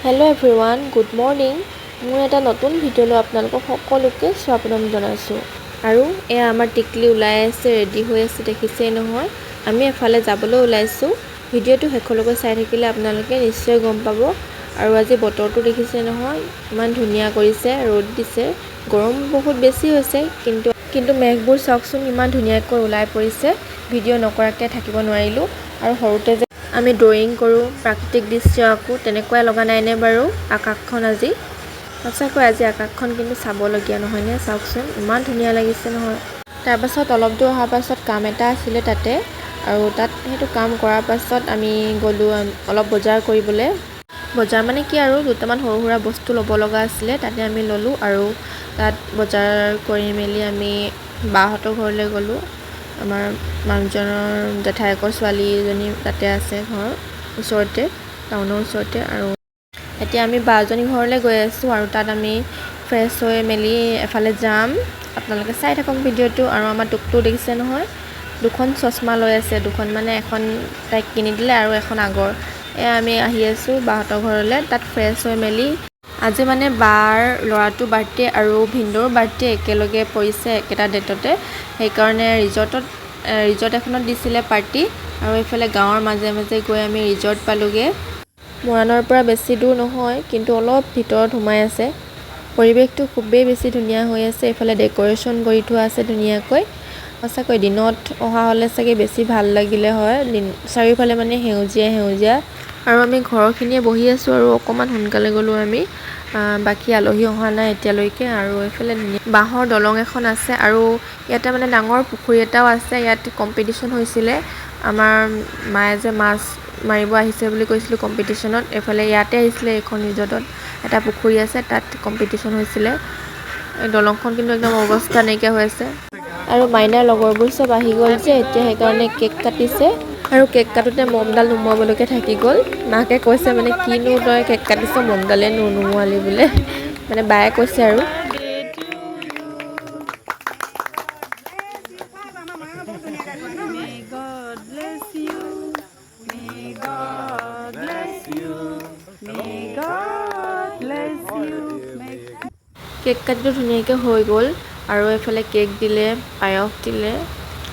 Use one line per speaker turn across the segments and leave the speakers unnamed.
Hello' everyone, good morning. মোৰ এটা নতুন ভিডিঅ'লৈ আপোনালোকক সকলোকে স্বাগতম জনাইছোঁ। আৰু এয়া আমাৰ টিকলি ওলাই আছে, ৰেডি হৈ আছে, দেখিছেই নহয়। আমি এফালে যাবলৈ ওলাইছোঁ। ভিডিঅ'টো শেষলৈকে চাই থাকিলে আপোনালোকে নিশ্চয় গম পাব। আৰু আজি বতৰটো দেখিছে নহয়, ইমান ধুনীয়া কৰিছে, ৰ'দ দিছে, গৰম বহুত বেছি হৈছে, কিন্তু মেঘবোৰ চাওকচোন ইমান ধুনীয়াকৈ ওলাই পৰিছে। ভিডিঅ' নকৰাকৈ থাকিব নোৱাৰিলোঁ। আৰু সৰুতে যে আমি ড্ৰয়িং কৰোঁ, প্ৰাকৃতিক দৃশ্য আঁকো, তেনেকুৱাই লগা নাইনে বাৰু আকাশখন আজি? সঁচাকৈ আজি আকাশখন কিন্তু চাবলগীয়া নহয়নে? চাওকচোন ইমান ধুনীয়া লাগিছে নহয়। তাৰপাছত অলপ দূৰ অহাৰ পাছত কাম এটা আছিলে তাতে, আৰু সেইটো কাম কৰাৰ পাছত আমি গ'লোঁ অলপ বজাৰ কৰিবলৈ। বজাৰ মানে কি আৰু দুটামান সৰু সুৰা বস্তু ল'ব লগা আছিলে, তাতে আমি ল'লোঁ। আৰু তাত বজাৰ কৰি মেলি আমি বাহঁতৰ ঘৰলৈ গ'লোঁ। আমাৰ মানুহজনৰ জেঠাইকৰ ছোৱালীজনী তাতে আছে, ঘৰ ওচৰতে, টাউনৰ ওচৰতে। আৰু এতিয়া আমি বাজনী ঘৰলৈ গৈ আছোঁ, আৰু তাত আমি ফ্ৰেছ হৈ মেলি এফালে যাম। আপোনালোকে চাই থাকক ভিডিঅ'টো। আৰু আমাৰ টুকটো দেখিছে নহয়, দুখন চশমা লৈ আছে, দুখন মানে এখন তাইক কিনি দিলে আৰু এখন আগৰ। আমি আহি আছোঁ বাহঁতৰ ঘৰলৈ, তাত ফ্ৰেছ হৈ মেলি আজি মানে বাৰ ল'ৰাটোৰ বাৰ্থডে আৰু ভিনদেউৰ বাৰ্থডে একেলগে পৰিছে একেটা ডেটতে। সেইকাৰণে ৰিজৰ্ট এখনত দিছিলে পাৰ্টি। আৰু এইফালে গাঁৱৰ মাজে মাজে গৈ আমি ৰিজৰ্ট পালোঁগৈ। মৰাণৰ পৰা বেছি দূৰ নহয়, কিন্তু অলপ ভিতৰত সোমাই আছে। পৰিৱেশটো খুবেই বেছি ধুনীয়া হৈ আছে। এইফালে ডেক'ৰেশ্যন কৰি থোৱা আছে ধুনীয়াকৈ। সঁচাকৈ দিনত অহা হ'লে চাগে বেছি ভাল লাগিলে হয়, চাৰিওফালে মানে সেউজীয়া। আৰু আমি ঘৰৰখিনিয়ে বহি আছোঁ, আৰু অকণমান সোনকালে গ'লোঁ আমি। বাকী আলহী অহা নাই এতিয়ালৈকে। আৰু এইফালে বাঁহৰ দলং এখন আছে, আৰু ইয়াতে মানে ডাঙৰ পুখুৰী এটাও আছে। ইয়াত কম্পিটিশ্যন হৈছিলে। আমাৰ মায়ে যে মাছ মাৰিব আহিছে বুলি কৈছিলোঁ কম্পিটিশ্যনত, এইফালে ইয়াতে আহিছিলে। এইখন ৰিজৰ্টত এটা পুখুৰী আছে, তাত কম্পিটিশ্যন হৈছিলে। এই দলংখন কিন্তু একদম অৱস্থা নাইকিয়া হৈ আছে। আৰু মাইনাৰ লগৰবোৰ চব আহি গ'ল যে এতিয়া, সেইকাৰণে কেক কাটিছে। আৰু কেক কাটোতে মমডাল নুমুৱাবলৈকে থাকি গ'ল। মাকে কৈছে মানে কিনো তই কেক কাটিছ, মমডালে নুমুৱালি বোলে, মানে বায়ে কৈছে আৰু। কেক কাটিটো ধুনীয়াকৈ হৈ গ'ল। আৰু এইফালে কেক দিলে, পায়স দিলে,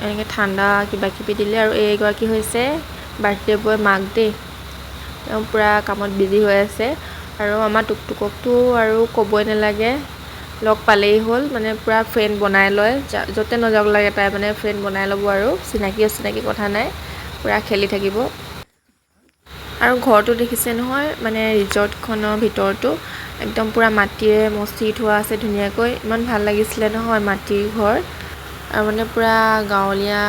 এনেকৈ ঠাণ্ডা কিবা কিবি দিলে। আৰু এইগৰাকী হৈছে বাৰ্থডে বয় মাক দেই, তেওঁ পূৰা কামত বিজি হৈ আছে। আৰু আমাৰ টুকটুককটো আৰু ক'বই নালাগে, লগ পালেই হ'ল, মানে পূৰা ফ্ৰেণ্ড বনাই লয়। য'তে নাযাওক লাগে তাই মানে ফ্ৰেণ্ড বনাই ল'ব। আৰু চিনাকি কথা নাই, পূৰা খেলি থাকিব। আৰু ঘৰটো দেখিছে নহয়, মানে ৰিজৰ্টখনৰ ভিতৰতো একদম পূৰা মাটিৰে মচি থোৱা আছে ধুনীয়াকৈ। ইমান ভাল লাগিছিলে নহয় মাটিৰ ঘৰ, আৰু মানে পূৰা গাঁৱলীয়া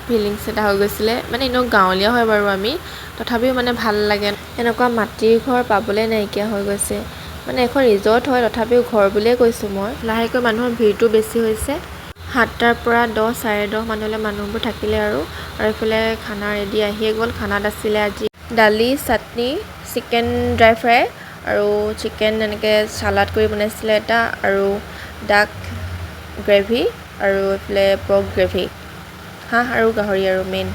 ফিলিংছ এটা হৈ গৈছিলে। মানে এনেও গাঁৱলীয়া হয় বাৰু আমি, তথাপিও মানে ভাল লাগে। এনেকুৱা মাটিৰ ঘৰ পাবলৈ নাইকিয়া হৈ গৈছে। মানে এখন ৰিজৰ্ট হয়, তথাপিও ঘৰ বুলিয়ে কৈছোঁ মই। লাহেকৈ মানুহৰ ভিৰটো বেছি হৈছে। 7টাৰ পৰা 10, 10:30 মানলৈ মানুহবোৰ থাকিলে। আৰু এইফালে খানা ৰেডি আহিয়ে গ'ল। খানাত আছিলে আজি দালি, চাটনি, চিকেন ড্ৰাই ফ্ৰাই, আৰু চিকেন এনেকৈ চালাড কৰি বনাইছিলে এটা, আৰু ডাক গ্ৰেভি, আৰু এইফালে পৰ্ক গ্ৰেভি, হাঁহ আৰু গাহৰি আৰু মেইন।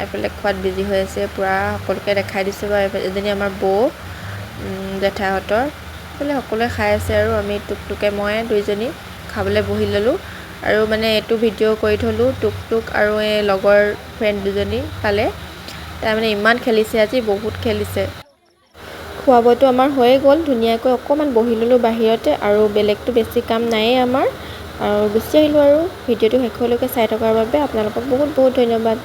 এইফালে খোৱাত বিজি হৈ আছে পূৰা, সকলোকে দেখাই দিছে বাৰু। এজনী আমাৰ বৌ, জেঠাইহঁতৰ, এইফালে সকলোৱে খাই আছে। আৰু আমি টুকটুকে মই দুইজনী খাবলৈ বহি ল'লোঁ। আৰু মানে এইটো ভিডিঅ' কৰি থ'লোঁ টুকটুক আৰু এই লগৰ ফ্ৰেণ্ড দুজনী পালে। তাই মানে ইমান খেলিছে আজি, বহুত খেলিছে। খোৱা বোৱাটো আমাৰ হৈয়ে গ'ল ধুনীয়াকৈ। অকণমান বহি ল'লোঁ বাহিৰতে, আৰু বেলেগটো বেছি কাম নায়েই আমাৰ, আৰু গুচি আহিলোঁ। আৰু ভিডিঅ'টো শেষলৈকে চাই থকাৰ বাবে আপোনালোকক বহুত বহুত ধন্যবাদ।